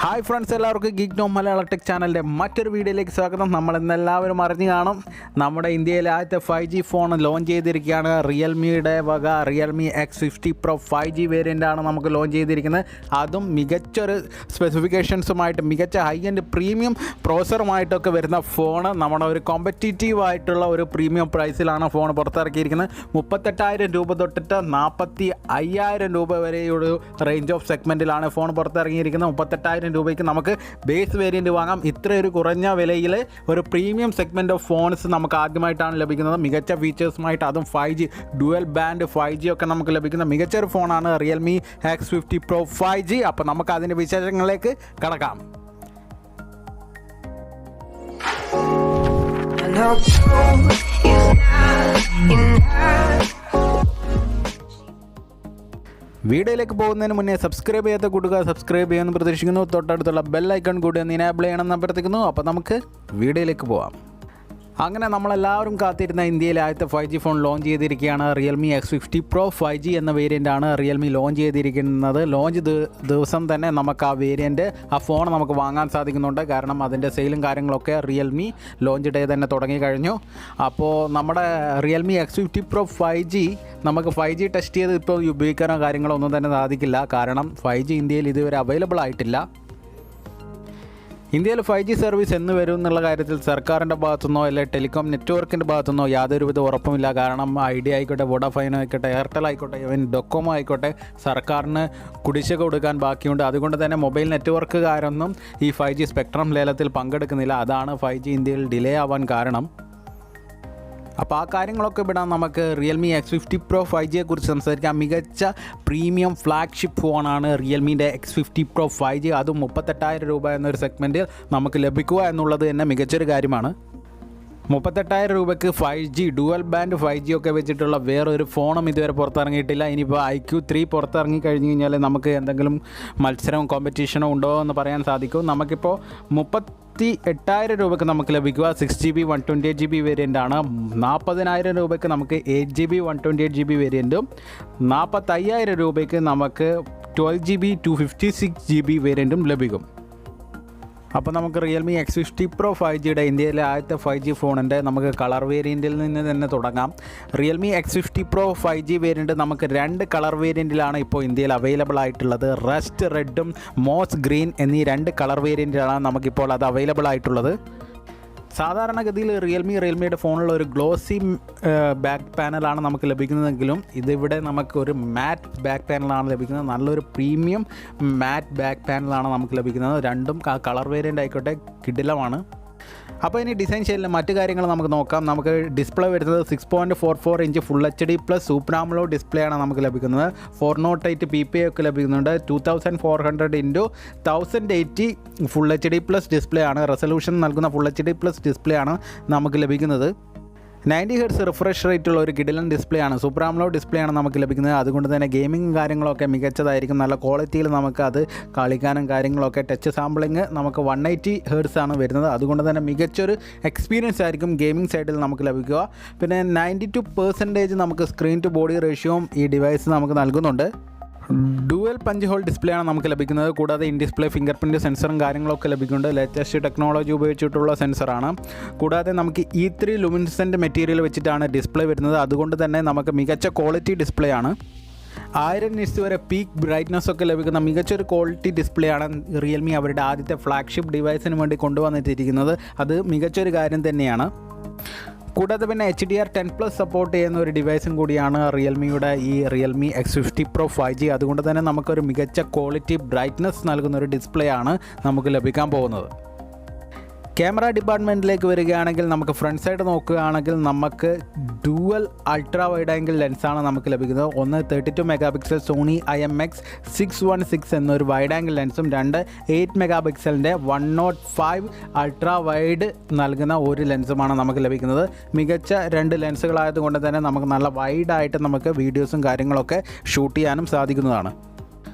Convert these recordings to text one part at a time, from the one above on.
Hi friends, എല്ലാവർക്കും geek നോം Malayalam tech ചാനലിൻ്റെ മറ്റൊരു വീഡിയോയിലേക്ക് സ്വാഗതം. നമ്മളെല്ലാവരും അറിഞ്ഞു കാണും, നമ്മുടെ ഇന്ത്യയിലെ ആദ്യത്തെ 5G ഫോൺ ലോഞ്ച് ചെയ്തിരിക്കുകയാണ്. റിയൽമിയുടെ വക റിയൽമി X50 Pro 5G വേരിയൻ്റാണ് നമുക്ക് ലോഞ്ച് ചെയ്തിരിക്കുന്നത്. അതും മികച്ചൊരു സ്പെസിഫിക്കേഷൻസുമായിട്ട് മികച്ച ഹൈ എൻഡ് പ്രീമിയം പ്രോസറുമായിട്ടൊക്കെ വരുന്ന ഫോൺ നമ്മുടെ ഒരു കോമ്പറ്റീറ്റീവ് ആയിട്ടുള്ള ഒരു പ്രീമിയം പ്രൈസിലാണ് ഫോൺ പുറത്തിറക്കിയിരിക്കുന്നത്. 38,000 രൂപ തൊട്ടിട്ട് 45,000 രൂപ വരെയൊരു റേഞ്ച് ഓഫ് സെഗ്മെൻറ്റിലാണ് ഫോൺ പുറത്തിറങ്ങിയിരിക്കുന്നത്. 38,000 രൂപയ്ക്ക് നമുക്ക് ബേസ് വേരിയൻറ്റ് വാങ്ങാം. ഇത്രയൊരു കുറഞ്ഞ വിലയിൽ ഒരു പ്രീമിയം സെഗ്മെൻറ്റ് ഓഫ് ഫോൺസ് നമുക്ക് ആദ്യമായിട്ടാണ് ലഭിക്കുന്നത്. മികച്ച ഫീച്ചേഴ്സുമായിട്ട്, അതും 5G ഡുവൽ ബാൻഡ് 5G ഒക്കെ നമുക്ക് ലഭിക്കുന്ന മികച്ചൊരു ഫോണാണ് റിയൽമി X50 Pro 5G. അപ്പോൾ നമുക്ക് അതിൻ്റെ വിശേഷങ്ങളിലേക്ക് കടക്കാം. വീഡിയോയിലേക്ക് പോകുന്നതിന് മുന്നേ സബ്സ്ക്രൈബ് ചെയ്യാത്ത കൂട്ടുകാർ സബ്സ്ക്രൈബ് ചെയ്യാമെന്ന് പ്രതീക്ഷിക്കുന്നു. തൊട്ടടുത്തുള്ള ബെൽ ഐക്കൺ കൂടി ഒന്ന് ഇനേബിൾ ചെയ്യണമെന്ന് അഭ്യർത്ഥിക്കുന്നു. അപ്പോൾ നമുക്ക് വീഡിയോയിലേക്ക് പോകാം. അങ്ങനെ നമ്മളെല്ലാവരും കാത്തിരുന്ന ഇന്ത്യയിലെ ആദ്യത്തെ 5G ഫോൺ ലോഞ്ച് ചെയ്തിരിക്കുകയാണ്. റിയൽമി X50 Pro 5G എന്ന വേരിയൻ്റാണ് റിയൽമി ലോഞ്ച് ചെയ്തിരിക്കുന്നത്. ലോഞ്ച് ദിവസം തന്നെ നമുക്ക് ആ വേരിയൻ്റ്, ആ ഫോൺ നമുക്ക് വാങ്ങാൻ സാധിക്കുന്നുണ്ട്. കാരണം അതിൻ്റെ സെയിലും കാര്യങ്ങളൊക്കെ റിയൽമി ലോഞ്ച് ഡേ തന്നെ തുടങ്ങി കഴിഞ്ഞു. അപ്പോൾ നമ്മുടെ റിയൽമി X50 Pro 5G നമുക്ക് 5G ടെസ്റ്റ് ചെയ്ത് ഇപ്പോൾ ഉപയോഗിക്കാനോ കാര്യങ്ങളോ ഒന്നും തന്നെ സാധിക്കില്ല. കാരണം 5G ഇന്ത്യയിൽ ഇതുവരെ അവൈലബിൾ ആയിട്ടില്ല. ഇന്ത്യയിൽ 5G സർവീസ് എന്ന് വരും എന്നുള്ള കാര്യത്തിൽ സർക്കാരിൻ്റെ ഭാഗത്തുനിന്നോ അല്ലെങ്കിൽ ടെലികോം നെറ്റ്വർക്കിൻ്റെ ഭാഗത്തുനിന്നോ യാതൊരുവിധ ഉറപ്പുമില്ല. കാരണം ഐഡിയ ആയിക്കോട്ടെ, വോഡാഫോൺ ആയിക്കോട്ടെ, എയർടെൽ ആയിക്കോട്ടെ, ഈവൻ ഡൊക്കോമോ ആയിക്കോട്ടെ, സർക്കാരിന് കുടിശ്ശിക കൊടുക്കാൻ ബാക്കിയുണ്ട്. അതുകൊണ്ട് തന്നെ മൊബൈൽ നെറ്റ്വർക്കുകാരൊന്നും ഈ 5G സ്പെക്ട്രം ലേലത്തിൽ പങ്കെടുക്കുന്നില്ല. അതാണ് 5G ഇന്ത്യയിൽ ഡിലേ ആവാൻ കാരണം. അപ്പോൾ ആ കാര്യങ്ങളൊക്കെ വിടാൻ നമുക്ക് റിയൽമി X50 Pro 5G കുറിച്ച് സംസാരിക്കാം. മികച്ച പ്രീമിയം ഫ്ലാഗ്ഷിപ്പ് ഫോണാണ് റിയൽമിൻ്റെ X50 Pro 5G. അതും 38,000 രൂപ എന്നൊരു സെഗ്മെൻറ്റിൽ നമുക്ക് ലഭിക്കുക എന്നുള്ളത് തന്നെ മികച്ചൊരു കാര്യമാണ്. 38,000 രൂപയ്ക്ക് 5G ഡുവൽ ബാൻഡ് 5G ഒക്കെ വെച്ചിട്ടുള്ള വേറൊരു ഫോണും ഇതുവരെ പുറത്തിറങ്ങിയിട്ടില്ല. ഇനിയിപ്പോൾ IQ3 പുറത്തിറങ്ങി കഴിഞ്ഞ് കഴിഞ്ഞാൽ നമുക്ക് എന്തെങ്കിലും മത്സരവും കോമ്പറ്റീഷനോ ഉണ്ടോ എന്ന് പറയാൻ സാധിക്കും. നമുക്കിപ്പോൾ 38,000 രൂപയ്ക്ക് നമുക്ക് ലഭിക്കുക 6GB 128GB വേരിയൻ്റാണ്. 40,000 രൂപയ്ക്ക് നമുക്ക് 8GB 128GB വേരിയൻറ്റും 45,000 രൂപയ്ക്ക് നമുക്ക് 12GB 256GB വേരിയൻറ്റും ലഭിക്കും. അപ്പോൾ നമുക്ക് റിയൽമി X50 Pro 5Gയുടെ ഇന്ത്യയിലെ ആദ്യത്തെ 5G ഫോണിൻ്റെ നമുക്ക് കളർ വേരിയൻറ്റിൽ നിന്ന് തന്നെ തുടങ്ങാം. Realme X50 Pro 5G variant നമുക്ക് 2 കളർ വേരിയൻറ്റിലാണ് ഇപ്പോൾ ഇന്ത്യയിൽ അവൈലബിൾ ആയിട്ടുള്ളത്. റസ്റ്റ് റെഡും മോസ് ഗ്രീൻ എന്നീ 2 കളർ വേരിയൻറ്റിലാണ് നമുക്കിപ്പോൾ അത് അവൈലബിൾ ആയിട്ടുള്ളത്. സാധാരണഗതിയിൽ റിയൽമിയുടെ ഫോണിലുള്ള ഒരു ഗ്ലോസി ബാക്ക് പാനലാണ് നമുക്ക് ലഭിക്കുന്നതെങ്കിലും ഇതിവിടെ നമുക്ക് ഒരു മാറ്റ് ബാക്ക് പാനലാണ് ലഭിക്കുന്നത്. നല്ലൊരു പ്രീമിയം മാറ്റ് ബാക്ക് പാനലാണ് നമുക്ക് ലഭിക്കുന്നത്. രണ്ടും കളർ വേരിയൻ്റ് ആയിക്കോട്ടെ കിടിലമാണ്. അപ്പോൾ ഇനി ഡിസൈൻ സ്റ്റൈലിലെ മറ്റു കാര്യങ്ങൾ നമുക്ക് നോക്കാം. നമുക്ക് ഡിസ്പ്ലേ വരുന്നത് 6.44 inch full HD plus super AMOLED display ആണ് നമുക്ക് ലഭിക്കുന്നത്. 408 PPI ഒക്കെ ലഭിക്കുന്നുണ്ട്. 2400x1080 full HD plus display ആണ്. റെസൊല്യൂഷൻ നൽകുന്ന ഫുൾ HD പ്ലസ് ഡിസ്പ്ലേ ആണ് നമുക്ക് ലഭിക്കുന്നത്. 90 Hz റിഫ്രഷ് റേറ്റുള്ള ഒരു കിടിലൻ ഡിസ്പ്ലേ ആണ്. സൂപ്പർ AMOLED ഡിസ്പ്ലേ ആണ് നമുക്ക് ലഭിക്കുന്നത്. അതുകൊണ്ട് തന്നെ ഗെയിമിംഗ് കാര്യങ്ങളൊക്കെ മികച്ചതായിരിക്കും. നല്ല ക്വാളിറ്റിയിൽ നമുക്ക് അത് കളിക്കാനും കാര്യങ്ങളൊക്കെ. ടച്ച് സാമ്പിളിങ് നമുക്ക് 180 Hz ആണ് വരുന്നത്. അതുകൊണ്ട് തന്നെ മികച്ചൊരു എക്സ്പീരിയൻസ് ആയിരിക്കും ഗെയിമിംഗ് സൈഡിൽ നമുക്ക് ലഭിക്കുക. പിന്നെ 92% നമുക്ക് സ്ക്രീൻ ടു ബോഡി റേഷ്യോയും ഈ ഡിവൈസ് നമുക്ക് നൽകുന്നുണ്ട്. ഡുവൽ പഞ്ച് ഹോൾ ഡിസ്പ്ലേ ആണ് നമുക്ക് ലഭിക്കുന്നത്. കൂടാതെ ഇൻ ഡിസ്പ്ലേ ഫിംഗർ പ്രിൻറ്റ് സെൻസറും കാര്യങ്ങളൊക്കെ ലഭിക്കുന്നുണ്ട്. ലേറ്റസ്റ്റ് ടെക്നോളജി ഉപയോഗിച്ചിട്ടുള്ള സെൻസറാണ്. കൂടാതെ നമുക്ക് E3 ലുമിനസെൻ്റ് മെറ്റീരിയൽ വെച്ചിട്ടാണ് ഡിസ്പ്ലേ വരുന്നത്. അതുകൊണ്ട് തന്നെ നമുക്ക് മികച്ച ക്വാളിറ്റി ഡിസ്പ്ലേ ആണ്. 1000 nits വരെ പീക്ക് ബ്രൈറ്റ്നസ് ഒക്കെ ലഭിക്കുന്ന മികച്ചൊരു ക്വാളിറ്റി ഡിസ്പ്ലേ ആണ് റിയൽമി അവരുടെ ആദ്യത്തെ ഫ്ലാഗ്ഷിപ്പ് ഡിവൈസിന് വേണ്ടി കൊണ്ടുവന്നിട്ടിരിക്കുന്നത്. അത് മികച്ചൊരു കാര്യം തന്നെയാണ്. കൂടാതെ പിന്നെ HDR10+ സപ്പോർട്ട് ചെയ്യുന്ന ഒരു ഡിവൈസും കൂടിയാണ് റിയൽമിയുടെ ഈ റിയൽമി X50 Pro 5G. അതുകൊണ്ട് തന്നെ നമുക്കൊരു മികച്ച ക്വാളിറ്റി ബ്രൈറ്റ്നസ് നൽകുന്ന ഒരു ഡിസ്പ്ലേ ആണ് നമുക്ക് ലഭിക്കാൻ പോകുന്നത്. ക്യാമറ ഡിപ്പാർട്ട്മെൻറ്റിലേക്ക് വരികയാണെങ്കിൽ നമുക്ക് ഫ്രണ്ട് സൈഡ് നോക്കുകയാണെങ്കിൽ നമുക്ക് ഡുവൽ അൾട്രാ വൈഡ് ആംഗിൾ ലെൻസാണ് നമുക്ക് ലഭിക്കുന്നത്. ഒന്ന് 32 മെഗാപിക്സൽ സോണി IMX616 എന്നൊരു വൈഡ് ആംഗിൾ ലെൻസും 8 മെഗാപിക്സലിൻ്റെ 105 അൾട്രാ വൈഡ് നൽകുന്ന ഒരു ലെൻസുമാണ് നമുക്ക് ലഭിക്കുന്നത്. മികച്ച 2 ലെൻസുകളായതുകൊണ്ട് തന്നെ നമുക്ക് നല്ല വൈഡായിട്ട് നമുക്ക് വീഡിയോസും കാര്യങ്ങളൊക്കെ ഷൂട്ട് ചെയ്യാനും സാധിക്കുന്നതാണ്.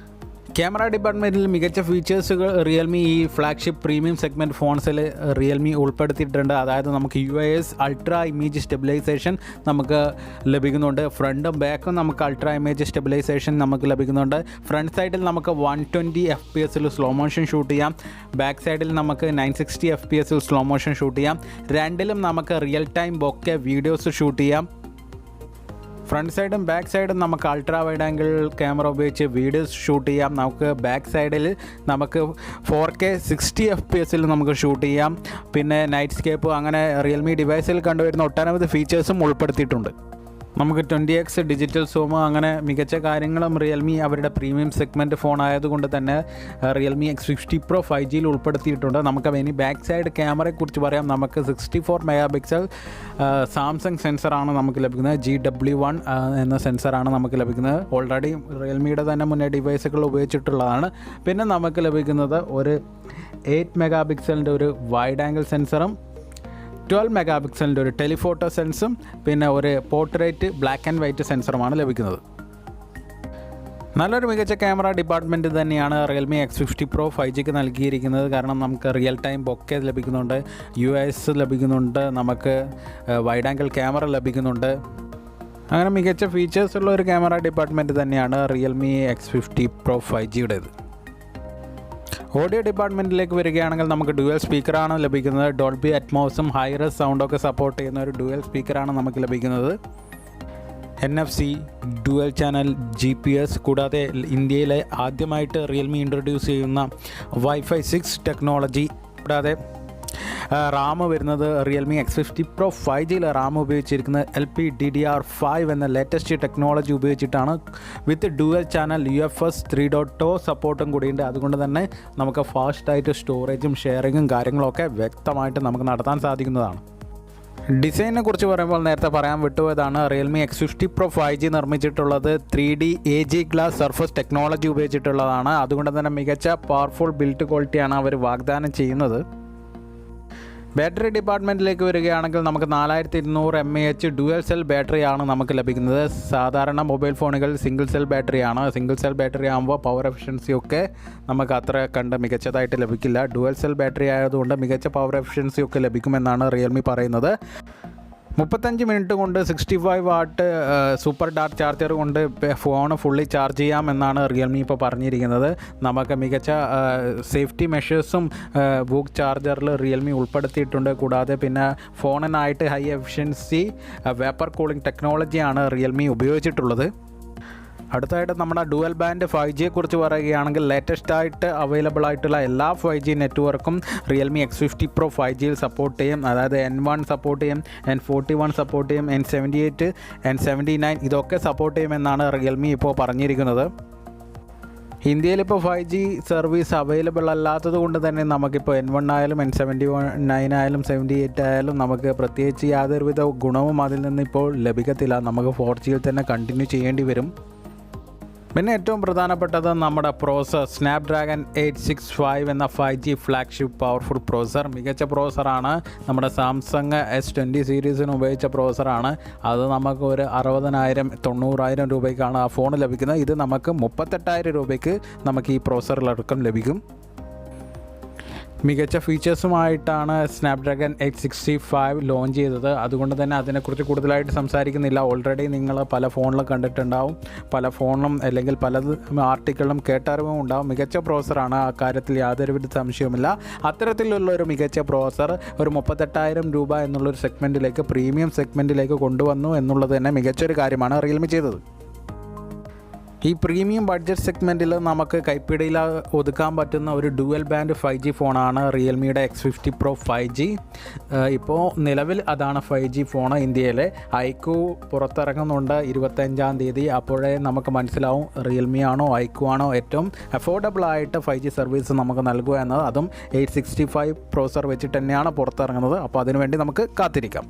ക്യാമറ ഡിപ്പാർട്ട്മെൻറ്റിൽ മികച്ച ഫീച്ചേഴ്സുകൾ റിയൽമി ഈ ഫ്ലാഗ്ഷിപ്പ് പ്രീമിയം സെഗ്മെൻറ്റ് ഫോൺസിൽ റിയൽമി ഉൾപ്പെടുത്തിയിട്ടുണ്ട്. അതായത് നമുക്ക് UIS അൾട്രാ ഇമേജ് സ്റ്റെബിലൈസേഷൻ നമുക്ക് ലഭിക്കുന്നുണ്ട്. ഫ്രണ്ടും ബാക്കും നമുക്ക് അൾട്രാ ഇമേജ് സ്റ്റെബിലൈസേഷൻ നമുക്ക് ലഭിക്കുന്നുണ്ട്. ഫ്രണ്ട് സൈഡിൽ നമുക്ക് 120 FPS സ്ലോ മോഷൻ ഷൂട്ട് ചെയ്യാം. ബാക്ക് സൈഡിൽ നമുക്ക് 960 FPS സ്ലോ മോഷൻ ഷൂട്ട് ചെയ്യാം. രണ്ടിലും നമുക്ക് real time bouquet videos shoot ചെയ്യാം. ഫ്രണ്ട് സൈഡും ബാക്ക് സൈഡും നമുക്ക് അൾട്രാ വൈഡ് ആംഗിൾ ക്യാമറ ഉപയോഗിച്ച് വീഡിയോസ് ഷൂട്ട് ചെയ്യാം. നമുക്ക് ബാക്ക് സൈഡിൽ നമുക്ക് 4K 60 FPS നമുക്ക് ഷൂട്ട് ചെയ്യാം. പിന്നെ നൈറ്റ് സ്കേപ്പ് അങ്ങനെ റിയൽമി ഡിവൈസിൽ കണ്ടുവരുന്ന ഒട്ടനവധി ഫീച്ചേഴ്സും ഉൾപ്പെടുത്തിയിട്ടുണ്ട്. നമുക്ക് 20x ഡിജിറ്റൽ സൂം അങ്ങനെ മികച്ച കാര്യങ്ങളും റിയൽമി അവരുടെ പ്രീമിയം സെഗ്മെൻറ്റ് ഫോൺ ആയതുകൊണ്ട് തന്നെ റിയൽമി X50 Pro 5G ഉൾപ്പെടുത്തിയിട്ടുണ്ട്. നമുക്ക് ഇനി ബാക്ക് സൈഡ് ക്യാമറയെക്കുറിച്ച് പറയാം. നമുക്ക് 64 MP സാംസങ് സെൻസറാണ് നമുക്ക് ലഭിക്കുന്നത്. GW1 എന്ന സെൻസറാണ് നമുക്ക് ലഭിക്കുന്നത്. ഓൾറെഡി റിയൽമിയുടെ തന്നെ മുന്നേ ഡിവൈസുകൾ ഉപയോഗിച്ചിട്ടുള്ളതാണ്. പിന്നെ നമുക്ക് ലഭിക്കുന്നത് ഒരു 8 MP ഒരു വൈഡ് ആംഗിൾ സെൻസറും 12 MP ഒരു ടെലിഫോട്ടോ സെൻസും പിന്നെ ഒരു പോർട്രേറ്റ് ബ്ലാക്ക് ആൻഡ് വൈറ്റ് സെൻസറുമാണ് ലഭിക്കുന്നത്. നല്ലൊരു മികച്ച ക്യാമറ ഡിപ്പാർട്ട്മെൻറ്റ് തന്നെയാണ് റിയൽമി X50 Pro 5Gക്ക് നൽകിയിരിക്കുന്നത്. കാരണം നമുക്ക് റിയൽ ടൈം ബൊക്കെ ലഭിക്കുന്നുണ്ട്, UIS ലഭിക്കുന്നുണ്ട്, നമുക്ക് വൈഡ് ആംഗിൾ ക്യാമറ ലഭിക്കുന്നുണ്ട്. അങ്ങനെ മികച്ച ഫീച്ചേഴ്സുള്ള ഒരു ക്യാമറ ഡിപ്പാർട്ട്മെൻറ്റ് തന്നെയാണ് റിയൽമി X50 Pro 5Gയുടേത്. ഓഡിയോ ഡിപ്പാർട്ട്മെൻറ്റിലേക്ക് വരികയാണെങ്കിൽ നമുക്ക് ഡ്യുവൽ സ്പീക്കറാണ് ലഭിക്കുന്നത്. ഡോൾബി അറ്റ്മോസും ഹൈറസ് സൗണ്ടൊക്കെ സപ്പോർട്ട് ചെയ്യുന്ന ഒരു ഡ്യുവൽ സ്പീക്കറാണ് നമുക്ക് ലഭിക്കുന്നത്. NFC, ഡ്യുവൽ ചാനൽ GPS, കൂടാതെ ഇന്ത്യയിലെ ആദ്യമായിട്ട് റിയൽമി ഇൻട്രൊഡ്യൂസ് ചെയ്യുന്ന Wi-Fi 6 ടെക്നോളജി, കൂടാതെ റാം വരുന്നത് റിയൽമി X50 Pro 5Gയിൽ റാം ഉപയോഗിച്ചിരിക്കുന്നത് LPDDR5 എന്ന ലേറ്റസ്റ്റ് ടെക്നോളജി ഉപയോഗിച്ചിട്ടാണ്. വിത്ത് ഡ്യുവൽ ചാനൽ UFS 3.0 സപ്പോർട്ടും കൂടിയുണ്ട്. അതുകൊണ്ട് തന്നെ നമുക്ക് ഫാസ്റ്റായിട്ട് സ്റ്റോറേജും ഷെയറിങ്ങും കാര്യങ്ങളൊക്കെ വ്യക്തമായിട്ട് നമുക്ക് നടത്താൻ സാധിക്കുന്നതാണ്. ഡിസൈനിനെ കുറിച്ച് പറയുമ്പോൾ നേരത്തെ പറയാൻ വിട്ടുപോയതാണ്. റിയൽമി X50 Pro 5G നിർമ്മിച്ചിട്ടുള്ളത് 3D AG glass surface technology ഉപയോഗിച്ചിട്ടുള്ളതാണ്. അതുകൊണ്ട് തന്നെ മികച്ച പവർഫുൾ ബിൽഡ് ക്വാളിറ്റിയാണ് അവർ വാഗ്ദാനം ചെയ്യുന്നത്. ബാറ്ററി ഡിപ്പാർട്ട്മെൻറ്റിലേക്ക് വരികയാണെങ്കിൽ നമുക്ക് 4200 mAh ഡ്യുവൽ സെൽ ബാറ്ററിയാണ് നമുക്ക് ലഭിക്കുന്നത്. സാധാരണ മൊബൈൽ ഫോണുകൾ സിംഗിൾ സെൽ ബാറ്ററിയാണ്. സിംഗിൾ സെൽ ബാറ്ററി ആകുമ്പോൾ പവർ എഫിഷ്യൻസിയൊക്കെ നമുക്ക് അത്ര കണ്ട് മികച്ചതായിട്ട് ലഭിക്കില്ല. ഡ്യുവൽ സെൽ ബാറ്ററി ആയതുകൊണ്ട് മികച്ച പവർ എഫിഷ്യൻസിയൊക്കെ ലഭിക്കുമെന്നാണ് റിയൽമി പറയുന്നത്. 35 മിനിറ്റ് കൊണ്ട് 65 വാട്ട് SuperDart ചാർജർ കൊണ്ട് ഫോൺ ഫുള്ളി ചാർജ് ചെയ്യാമെന്നാണ് റിയൽമി ഇപ്പോൾ പറഞ്ഞിരിക്കുന്നത്. നമുക്ക് മികച്ച സേഫ്റ്റി മെഷേഴ്സും ബൂക്ക് ചാർജറിൽ റിയൽമി ഉൾപ്പെടുത്തിയിട്ടുണ്ട്. കൂടാതെ പിന്നെ ഫോണിനായിട്ട് ഹൈ എഫിഷ്യൻസി വേപ്പർ കൂളിംഗ് ടെക്നോളജിയാണ് റിയൽമി ഉപയോഗിച്ചിട്ടുള്ളത്. അടുത്തായിട്ട് നമ്മുടെ ഡുവൽ ബാൻഡ് 5Gയെക്കുറിച്ച് പറയുകയാണെങ്കിൽ ലേറ്റസ്റ്റ് ആയിട്ട് അവൈലബിൾ ആയിട്ടുള്ള എല്ലാ 5G നെറ്റ്വർക്കും റിയൽമി X50 Pro 5Gയിൽ സപ്പോർട്ട് ചെയ്യും. അതായത് N1 സപ്പോർട്ട് ചെയ്യും, N41 സപ്പോർട്ട് ചെയ്യും, N78, N79 ഇതൊക്കെ സപ്പോർട്ട് ചെയ്യുമെന്നാണ് റിയൽമി ഇപ്പോൾ പറഞ്ഞിരിക്കുന്നത്. ഇന്ത്യയിലിപ്പോൾ 5G സർവീസ് അവൈലബിൾ അല്ലാത്തത് കൊണ്ട് തന്നെ നമുക്കിപ്പോൾ N1 ആയാലും N79 ആയാലും 78 ആയാലും നമുക്ക് പ്രത്യേകിച്ച് യാതൊരുവിധ ഗുണവും അതിൽ നിന്ന് ഇപ്പോൾ ലഭിക്കത്തില്ല. നമുക്ക് 4Gയിൽ തന്നെ കണ്ടിന്യൂ ചെയ്യേണ്ടി വരും. പിന്നെ ഏറ്റവും പ്രധാനപ്പെട്ടത് നമ്മുടെ പ്രോസസ്സർ സ്നാപ്ഡ്രാഗൺ 865 എന്ന 5G ഫ്ലാഗ്ഷിപ്പ് പവർഫുൾ പ്രോസസ്സർ. മികച്ച പ്രോസസ്സറാണ്. നമ്മുടെ സാംസങ് S20 സീരീസിന് ഉപയോഗിച്ച പ്രോസസ്സറാണ്. അത് നമുക്ക് ഒരു 60,000-90,000 രൂപയ്ക്കാണ് ആ ഫോൺ ലഭിക്കുന്നത്. ഇത് നമുക്ക് 38,000 രൂപയ്ക്ക് നമുക്ക് ഈ പ്രോസസ്സറിലടക്കം ലഭിക്കും. മികച്ച ഫീച്ചേഴ്സുമായിട്ടാണ് സ്നാപ്ഡ്രാഗൺ 865 ലോഞ്ച് ചെയ്തത്. അതുകൊണ്ട് തന്നെ അതിനെക്കുറിച്ച് കൂടുതലായിട്ട് സംസാരിക്കുന്നില്ല. ഓൾറെഡി നിങ്ങൾ പല ഫോണിലും കണ്ടിട്ടുണ്ടാവും, പല ഫോണിലും അല്ലെങ്കിൽ പല ആർട്ടിക്കിളിലും കേട്ടറിവും ഉണ്ടാവും. മികച്ച പ്രോസസ്സറാണ്, ആ കാര്യത്തിൽ യാതൊരുവിധ സംശയവുമില്ല. അത്തരത്തിലുള്ളൊരു മികച്ച പ്രോസസ്സർ ഒരു 38,000 രൂപ എന്നുള്ളൊരു സെഗ്മെൻറ്റിലേക്ക്, പ്രീമിയം സെഗ്മെൻറ്റിലേക്ക് കൊണ്ടുവന്നു എന്നുള്ളത് തന്നെ മികച്ചൊരു കാര്യമാണ് റിയൽമി ചെയ്തത്. ഈ പ്രീമിയം ബഡ്ജറ്റ് സെഗ്മെൻറ്റിൽ നമുക്ക് കൈപ്പിടിയിൽ ഒതുക്കാൻ പറ്റുന്ന ഒരു ഡുവൽ ബാൻഡ് 5G ഫോണാണ് റിയൽമിയുടെ X50 Pro 5G. ഇപ്പോൾ നിലവിൽ അതാണ് 5G ഫോൺ. ഇന്ത്യയിലെ ഐക്യു പുറത്തിറങ്ങുന്നുണ്ട് 25-ാം തീയതി. അപ്പോഴേ നമുക്ക് മനസ്സിലാവും റിയൽമി ആണോ ഐക്യു ആണോ ഏറ്റവും അഫോർഡബിൾ ആയിട്ട് 5G സർവീസ് നമുക്ക് നൽകുക എന്നത്. അതും 865 പ്രോസസ്സർ വെച്ചിട്ട് തന്നെയാണ് പുറത്തിറങ്ങുന്നത്. അപ്പോൾ അതിനുവേണ്ടി നമുക്ക് കാത്തിരിക്കാം.